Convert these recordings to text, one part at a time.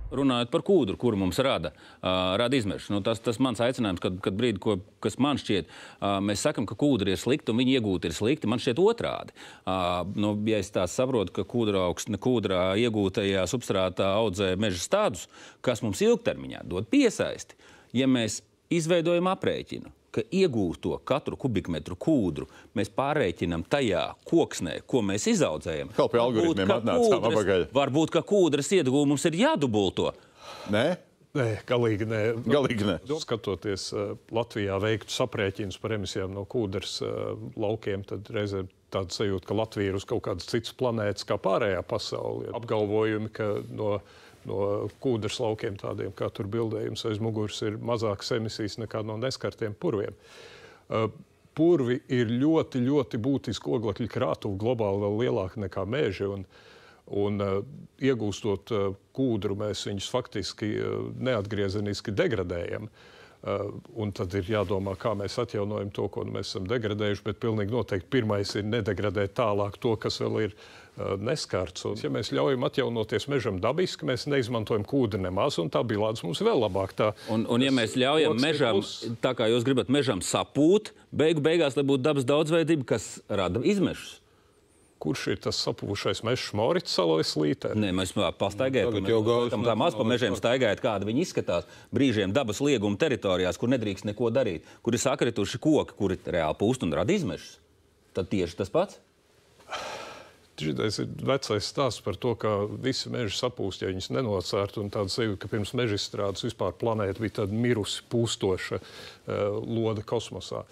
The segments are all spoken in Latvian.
Runājot par kūdru, kuru mums rada izmešu. Nu, tas mans aicinājums, kad brīdi, kas man šķiet, mēs sakam, ka kūdra ir slikta un viņa iegūta ir slikta, man šķiet otrādi. Ja es tā saprotu, ka kūdrā iegūtajā substrātā audzē meža stādus, kas mums ilgtermiņā dod piesaisti, ja mēs izveidojam aprēķinu, ka iegūto katru kubikmetru kūdru mēs pārreikinam tajā koksnē, ko mēs izaudzējam. Kā pie algoritmiem atnācām apakaļ. Varbūt, ka kūdras iegūmums ir jādubulto. Nē? Nē, galīgi nē. Galīgi nē. Skatoties Latvijā veiktus aprēķinus par emisijām no kūdras laukiem, tad reizē tāda sajūta, ka Latvija ir uz kaut kādas citas planētas kā pārējā pasaule. Apgalvojumi, ka no kūdras laukiem tādiem, kā tur bildējums aiz muguras, ir mazākas emisijas nekā no neskartiem purviem. Purvi ir ļoti, ļoti būtiski oglekļa krātuve, globāli vēl lielāka nekā meži, un iegūstot kūdru, mēs viņus faktiski neatgriezeniski degradējam. Un tad ir jādomā, kā mēs atjaunojam to, ko mēs esam degradējuši, bet pilnīgi noteikti pirmais ir nedegradēt tālāk to, kas vēl ir neskarts. Un, ja mēs ļaujam atjaunoties mežam dabiski, mēs neizmantojam kūdru nemaz, un tā bilāns mums vēl labāk. Un ja mēs ļaujam mežam, tā kā jūs gribat mežam sapūt, beigās, lai būtu dabas daudzveidība, kas rada izmešus. Kurš ir tas sapūšais mežs Morits salā vai Slītē? Nē, mēs pastaigājam, tā maz pa mežiem staigājat, kāda viņi izskatās. Brīžiem dabas lieguma teritorijās, kur nedrīkst neko darīt, kur ir sakrituši koki, kuri reāli pūst un rada izmešus. Tad tieši tas pats? Šitais ir vecais stāsts par to, ka visi meži sapūst, ja viņus nenocērt, un tāda sajūta, ka pirms meža izstrādes vispār planēta bija tāda mirusi, pūstoša lode kosmosā.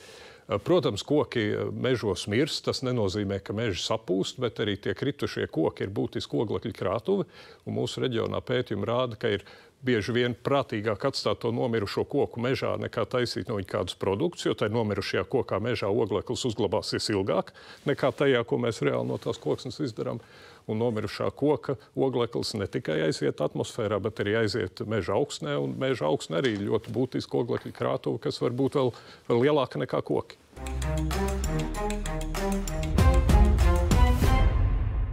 Protams, koki mežos mirst, tas nenozīmē, ka meži sapūst, bet arī tie kritušie koki ir būtiski oglekļa krātuve, un mūsu reģionā pētījumi rāda, ka ir bieži vien prātīgāk atstāt to nomirušo koku mežā, nekā taisīt no viņa kādus produktus, jo tai nomirušajā kokā mežā ogleklis uzglabāsies ilgāk, nekā tajā, ko mēs reāli no tās koksnes izdarām. Un nomirušā koka ogleklis ne tikai aiziet atmosfērā, bet arī aiziet meža augsnē, un meža augsne arī ļoti būtiski oglekļa krātuve, kas var būt vēl lielāka nekā koki.